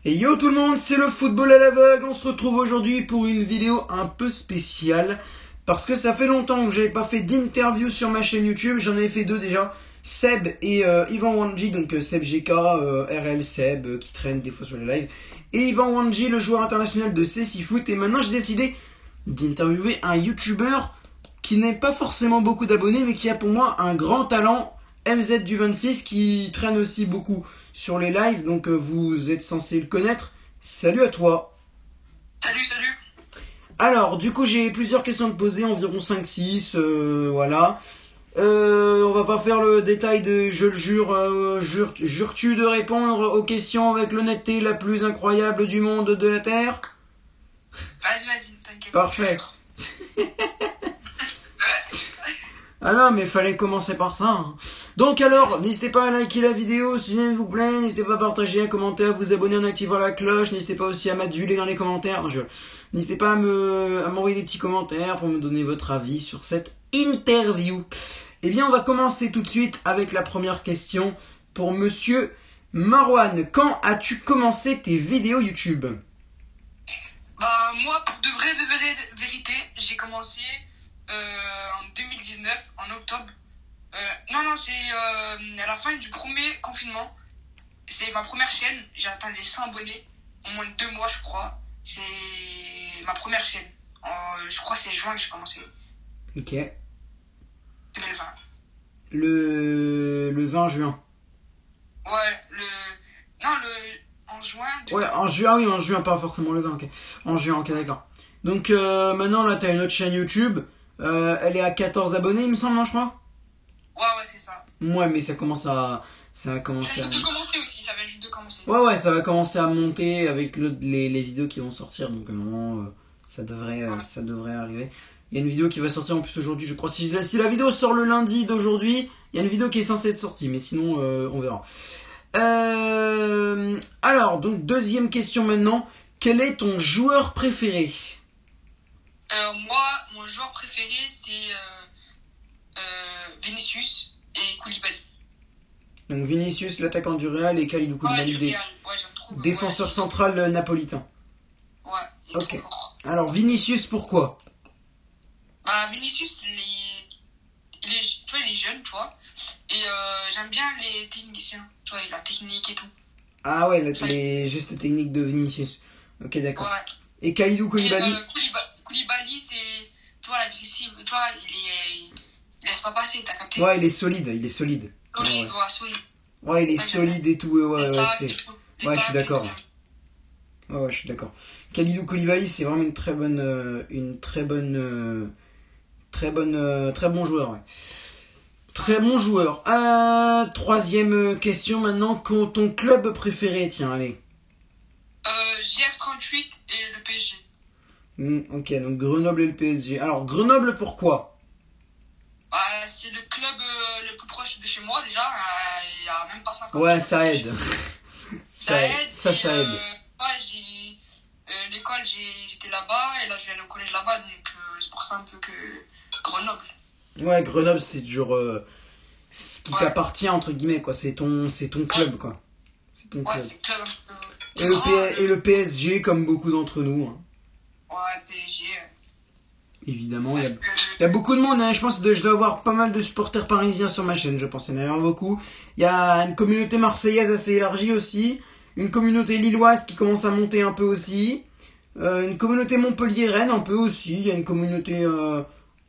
Et yo tout le monde, c'est le football à l'aveugle. On se retrouve aujourd'hui pour une vidéo un peu spéciale parce que ça fait longtemps que j'avais pas fait d'interview sur ma chaîne YouTube. J'en avais fait deux déjà, Seb et Ivan Wanji, donc Seb GK, RL Seb qui traîne des fois sur les lives, et Ivan Wanji, le joueur international de CCFoot. Et maintenant j'ai décidé d'interviewer un YouTuber qui n'a pas forcément beaucoup d'abonnés mais qui a pour moi un grand talent, MZ du 26, qui traîne aussi beaucoup sur les lives, donc vous êtes censé le connaître. Salut à toi. Salut. Alors, du coup, j'ai plusieurs questions à te poser, environ 5-6, voilà. On va pas faire le détail de je le jure, jures-tu de répondre aux questions avec l'honnêteté la plus incroyable du monde de la Terre? Vas-y, t'inquiète. Parfait. Ah non, mais fallait commencer par ça, hein. Donc alors, n'hésitez pas à liker la vidéo s'il vous plaît, n'hésitez pas à partager, à commenter, à vous abonner en activant la cloche, n'hésitez pas aussi à m'aduler dans les commentaires, n'hésitez pas à m'envoyer des petits commentaires pour me donner votre avis sur cette interview. Eh bien, on va commencer tout de suite avec la première question pour monsieur Marwan. Quand as-tu commencé tes vidéos YouTube? Bah, moi, pour de vérité, j'ai commencé en 2019, en octobre. Non, c'est à la fin du premier confinement. C'est ma première chaîne. J'ai atteint les 100 abonnés en moins de 2 mois, je crois. C'est ma première chaîne. Je crois que c'est juin que j'ai commencé. Ok. 2020. Le 20 juin. Ouais, en juin. Ouais, en juin, oui, en juin, pas forcément le 20, ok. En juin, ok, d'accord. Donc maintenant, là, t'as une autre chaîne YouTube. Elle est à 14 abonnés, il me semble, non, je crois. Ouais, c'est ça. Ouais, mais ça commence à... Ça va commencer Ça à... vient juste de commencer aussi, ça vient juste de commencer. Ouais, ça va commencer à monter avec les vidéos qui vont sortir. Donc, normalement, ça devrait arriver. Il y a une vidéo qui va sortir en plus aujourd'hui, je crois. Si la vidéo sort le lundi d'aujourd'hui, il y a une vidéo qui est censée être sortie. Mais sinon, on verra. Alors, donc, deuxième question maintenant. Quel est ton joueur préféré? Moi, mon joueur préféré, c'est Vinicius et Koulibaly. Donc, Vinicius, l'attaquant du Real, et Kalidou Koulibaly, Ouais, j'aime trop. défenseur central napolitain. Ouais, il est Ok. trop fort. Alors, Vinicius, pourquoi? Bah, Vinicius, tu vois, il est jeune, tu vois. Et j'aime bien les techniciens. Tu vois, la technique et tout. Ah ouais, les gestes techniques de Vinicius. Ok, d'accord. Ouais. Et Kalidou Koulibaly? Koulibaly, c'est, tu vois, l'agressif. Tu vois, il laisse pas passer, t'as capté? Ouais, il est solide. Solide. Ouais, il est solide et tout. Ouais, je suis d'accord. Ouais, je suis d'accord. Kalidou Koulibaly, c'est vraiment très bon joueur, ouais. Très bon joueur. Troisième question maintenant. Ton club préféré, tiens, allez. GF38 et le PSG. Ok, donc Grenoble et le PSG. Alors, Grenoble, pourquoi? Bah, c'est le club le plus proche de chez moi déjà. Il y a même pas 50 Ouais, ça aide. ça aide. Ouais, l'école, j'étais là-bas et là je viens au collège là-bas, donc c'est pour ça un peu que Grenoble. Ouais, Grenoble, c'est toujours ce qui t'appartient, entre guillemets, quoi. C'est ton club, quoi. C'est ton club. Ouais, c'est le club Et le PSG, comme beaucoup d'entre nous, hein. Ouais, le PSG. Évidemment, il y a beaucoup de monde, hein. Je pense que je dois avoir pas mal de supporters parisiens sur ma chaîne, je pense. Il y en a d'ailleurs beaucoup. Il y a une communauté marseillaise assez élargie aussi. Une communauté lilloise qui commence à monter un peu aussi. Une communauté montpelliéraine un peu aussi. Il y a une communauté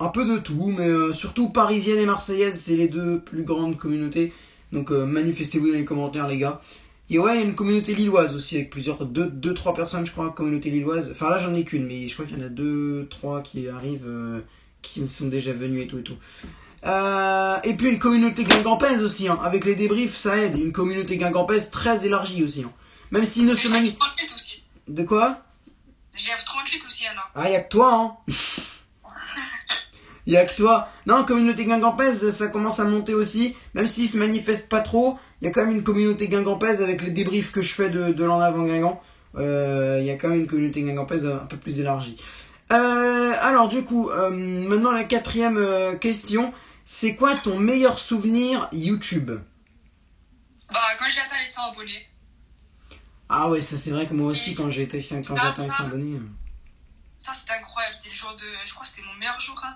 un peu de tout, mais surtout parisienne et marseillaise, c'est les deux plus grandes communautés. Donc manifestez-vous dans les commentaires, les gars. Et ouais, il y a une communauté lilloise aussi, avec deux, trois personnes, je crois, communauté lilloise. Enfin là, j'en ai qu'une, mais je crois qu'il y en a 2, 3 qui arrivent, qui me sont déjà venus et tout. Et puis une communauté guingampaise aussi, hein. Avec les débriefs, ça aide. Une communauté guingampaise très élargie aussi, hein. Même s'ils ne se manifestent... De quoi? GF38 aussi, Anna. Ah, y'a que toi, hein. Il y a que toi. Non, communauté guingampaise, ça commence à monter aussi. Même s'ils se manifestent pas trop, il y a quand même une communauté guingampaise avec les débriefs que je fais de l'en avant Guingamp. Il y a quand même une communauté guingampaise un peu plus élargie. Alors du coup, maintenant la quatrième question. C'est quoi ton meilleur souvenir YouTube? Bah, quand j'ai atteint les 100 abonnés. Ah ouais, ça c'est vrai que moi aussi Et quand j'ai été ça, à ça, Saint-Denis. ça c'était incroyable. C'était le jour de. Je crois que c'était mon meilleur jour, hein.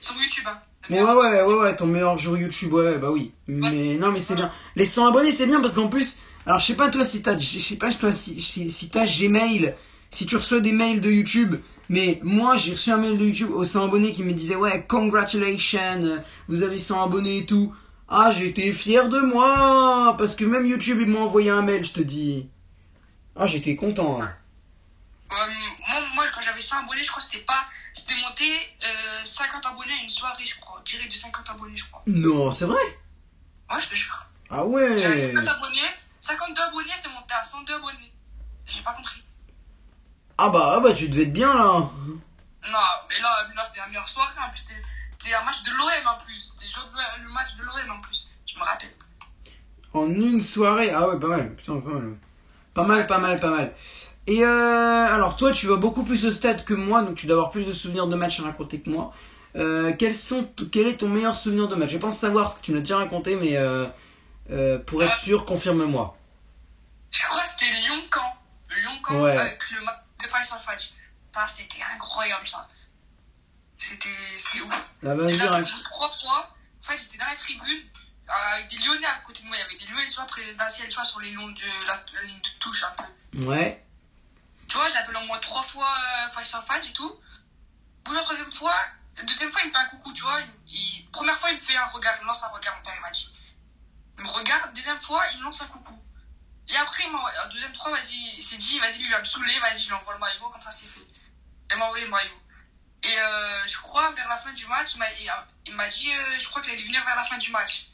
Sur YouTube, hein. Le Ouais, meilleur jour. ouais, ton meilleur jour YouTube, ouais, bah oui. Ouais. Mais non, mais c'est Voilà. bien. Les 100 abonnés, c'est bien parce qu'en plus, alors je sais pas toi si t'as, je sais pas toi si t'as Gmail, si tu reçois des mails de YouTube, mais moi j'ai reçu un mail de YouTube aux 100 abonnés qui me disait ouais, congratulations, vous avez 100 abonnés et tout. Ah, j'étais fier de moi parce que même YouTube ils m'ont envoyé un mail, je te dis. Ah, j'étais content. Hein. Moi, quand j'avais 100 abonnés, je crois que c'était pas. C'était monté 50 abonnés à une soirée, je crois. Direct de 50 abonnés, je crois. Non, c'est vrai? Ouais, je te jure. Ah J'avais ouais. 50 abonnés, 52 abonnés, c'est monté à 102 abonnés. J'ai pas compris. Ah bah tu devais être bien là. Non, mais là c'était la meilleure soirée en plus. C'était un match de l'OM en plus. C'était le match de l'OM en plus. Je me rappelle. En une soirée. Ah ouais, pas mal. Putain, pas mal. Pas mal, Ouais. pas mal, pas mal. Et alors toi, tu vas beaucoup plus au stade que moi, donc tu dois avoir plus de souvenirs de matchs à raconter que moi. Quel est ton meilleur souvenir de match? Je pense savoir ce que tu me l'as déjà raconté, mais pour être sûr, confirme-moi. Je crois que c'était Lyon-Camp. Lyon-Camp Ouais. avec le match de Faisal Fadj. Ça, c'était incroyable ça. C'était ouf. Ah J'ai vas-y, regardé 3 fois. En fait, j'étais dans la tribune avec des Lyonnais à côté de moi. Il y avait des Lyonnais, tu vois, présidentiels, tu vois, sur les longs de la ligne de touche un peu. Ouais. Tu vois, j'appelle au moins 3 fois Faisal Fadj et tout. Pour la deuxième fois, il me fait un coucou, tu vois. Première fois, il me fait un regard, il me lance un regard en père match. Il me regarde, deuxième fois, il me lance un coucou. Et après, deuxième fois, vas-y, il s'est dit, vas-y, lui va me saouler, vas-y, je lui envoie le maillot, comme ça c'est fait. Il m'a envoyé le maillot. Et je crois, vers la fin du match, il m'a dit, je crois qu'il allait venir vers la fin du match.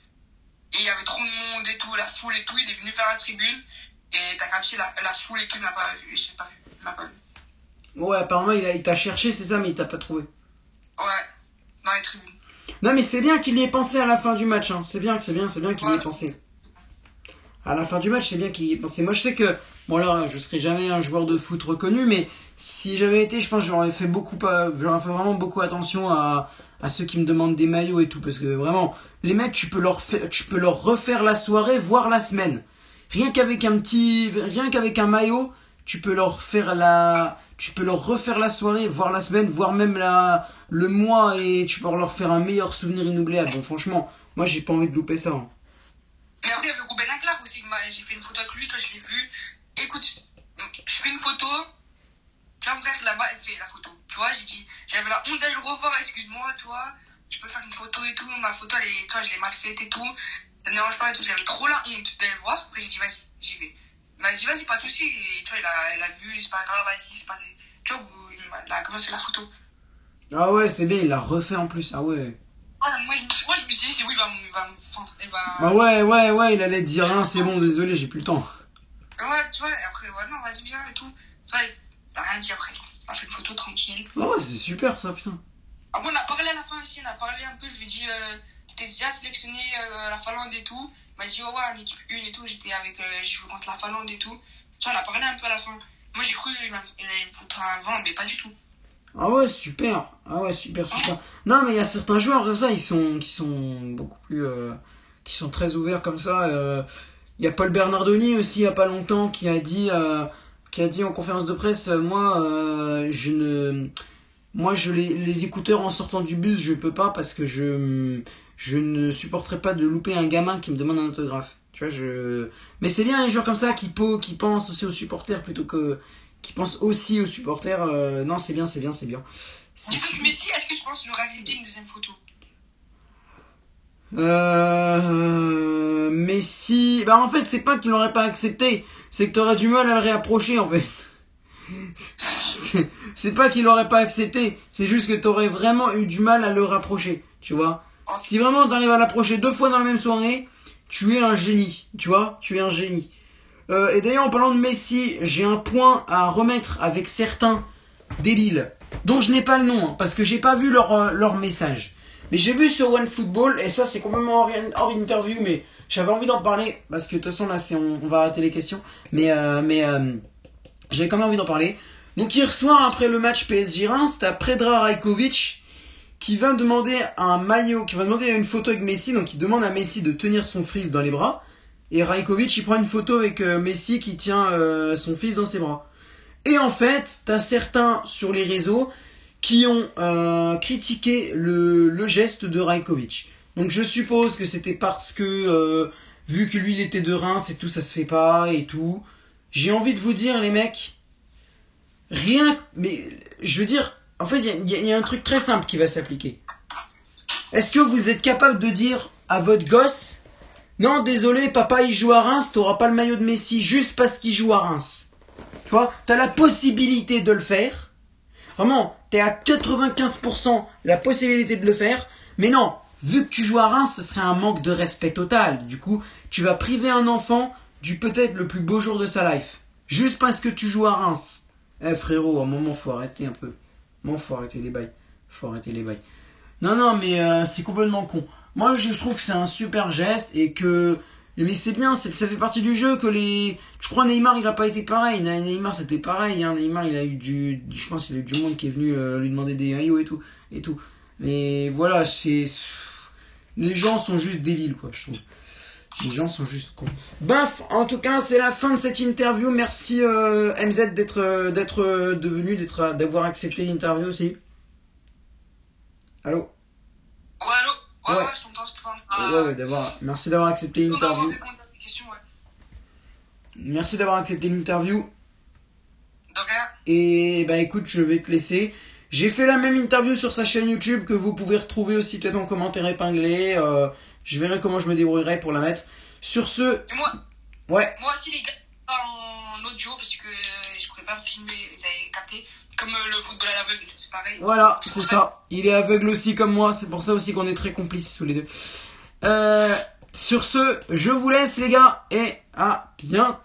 Et il y avait trop de monde et tout, la foule et tout, il est venu faire la tribune. Et t'as capté, la foule et tout, il m'a pas vu, je l'ai pas vu, il m'a pas vu. Ouais, apparemment il t'a cherché, c'est ça, mais il t'a pas trouvé. Ouais, dans les tribunes. Non, mais c'est bien qu'il y ait pensé à la fin du match. Hein. C'est bien qu'il y ait pensé. À la fin du match, c'est bien qu'il y ait pensé. Moi, je sais que, bon là, je serai jamais un joueur de foot reconnu, mais si j'avais été, je pense que j'aurais fait vraiment beaucoup attention à ceux qui me demandent des maillots et tout, parce que vraiment, les mecs, tu peux leur refaire la soirée, voire la semaine. Rien qu'avec un maillot, tu peux leur refaire la soirée, voire la semaine, voire même le mois, et tu peux leur faire un meilleur souvenir inoubliable. Bon, franchement, moi, j'ai pas envie de louper ça. Hein. Mais après, il y avait Ruben Aguilar aussi. J'ai fait une photo avec lui, toi, je l'ai vu. Écoute, je fais une photo. Tu vois, mon frère, là-bas, il fait la photo. Tu vois, j'ai dit, j'avais la honte d'aller le revoir, excuse-moi, tu vois. Je peux faire une photo et tout. Ma photo, tu vois, je l'ai mal faite et tout. Ça me dérange pas et tout. J'avais trop la honte d'aller le voir. Après, j'ai dit, vas-y, j'y vais. Il m'a dit, vas-y, pas de soucis. Et tu vois, il a vu, c'est pas grave, vas-y, c'est pas. Tu vois, il a quand même fait la photo. Ah ouais, c'est bien, il l'a refait en plus. Ah ouais. Ah, moi, je me suis dit, c'est oui, il va me centrer. Ah ouais, il allait te dire, hein, c'est bon, désolé, j'ai plus le temps. Ouais, tu vois, et après, ouais, non, vas-y, viens et tout. Tu vois, il a rien dit après. On a fait une photo tranquille. Ah ouais, c'est super ça, putain. Après, on a parlé à la fin aussi, on a parlé un peu. Je lui ai dit, t'étais déjà sélectionné la Finlande et tout. Il m'a dit, ouais, en équipe 1 et tout. J'ai joué contre la Finlande et tout. Tu vois, on a parlé un peu à la fin. Moi, j'ai cru qu'il allait me foutre un vent, mais pas du tout. Ah ouais, super. Ah ouais, super. Non, mais il y a certains joueurs comme ça, qui sont beaucoup plus, qui sont très ouverts comme ça. Il y a Paul Bernardoni aussi, il y a pas longtemps, qui a dit en conférence de presse, moi, les écouteurs en sortant du bus, je peux pas parce que je ne supporterai pas de louper un gamin qui me demande un autographe. Tu vois, mais c'est bien les joueurs comme ça qui pensent aussi aux supporters plutôt que qui pensent aussi aux supporters. Non, c'est bien. Du coup, Messi, est-ce que tu penses qu'il aurait accepté une deuxième photo? Messi, bah en fait, c'est pas qu'il l'aurait pas accepté, c'est que t'aurais du mal à le réapprocher en fait. C'est pas qu'il aurait pas accepté, c'est juste que t'aurais vraiment eu du mal à le rapprocher, tu vois. Si vraiment t'arrives à l'approcher 2 fois dans la même soirée, tu es un génie, tu vois, tu es un génie. Et d'ailleurs, en parlant de Messi, j'ai un point à remettre avec certains des Lille, dont je n'ai pas le nom, hein, parce que j'ai pas vu leur message. Mais j'ai vu sur OneFootball, et ça c'est complètement hors interview, mais j'avais envie d'en parler, parce que de toute façon là on va arrêter les questions, mais j'avais quand même envie d'en parler. Donc hier soir, après le match PSG-Reims, t'as Predrag Rajkovic qui va demander un maillot, qui va demander une photo avec Messi, donc il demande à Messi de tenir son fils dans les bras, Et Rajkovic, il prend une photo avec Messi qui tient son fils dans ses bras. Et en fait, t'as certains sur les réseaux qui ont critiqué le geste de Rajkovic. Donc je suppose que c'était parce que, vu que lui il était de Reims et tout, ça se fait pas et tout. J'ai envie de vous dire, les mecs, mais je veux dire, en fait, il y a un truc très simple qui va s'appliquer. Est-ce que vous êtes capable de dire à votre gosse, non, désolé, papa, il joue à Reims, t'auras pas le maillot de Messi juste parce qu'il joue à Reims. Tu vois, t'as la possibilité de le faire. Vraiment, t'es à 95% la possibilité de le faire. Mais non, vu que tu joues à Reims, ce serait un manque de respect total. Du coup, tu vas priver un enfant du peut-être le plus beau jour de sa life. Juste parce que tu joues à Reims. Eh frérot, à un moment, faut arrêter un peu. Bon, faut arrêter les bails. Faut arrêter les bails. Non, mais c'est complètement con. Moi, je trouve que c'est un super geste et que... Mais c'est bien, ça fait partie du jeu que les... Je crois Neymar, il a pas été pareil. Neymar, c'était pareil. Hein. Neymar, il a eu je pense qu'il a eu du monde qui est venu lui demander des maillots et tout. Mais voilà, les gens sont juste débiles, quoi, je trouve. Les gens sont juste cons. Baf, en tout cas, c'est la fin de cette interview. Merci MZ d'avoir accepté l'interview aussi. Allô? Ouais, allô? Ouais, je t'entends. Ouais, merci d'avoir accepté l'interview. Merci d'avoir accepté l'interview. Et bah écoute, je vais te laisser. J'ai fait la même interview sur sa chaîne YouTube que vous pouvez retrouver aussi peut-être en commentaire épinglé. Je verrai comment je me débrouillerai pour la mettre. Sur ce... Et moi aussi les gars, en audio parce que je pourrais pas me filmer, vous avez capté. Comme le football à l'aveugle, c'est pareil. Voilà, c'est ça. Il est aveugle aussi comme moi, c'est pour ça aussi qu'on est très complices tous les deux. Sur ce, je vous laisse les gars et à bientôt.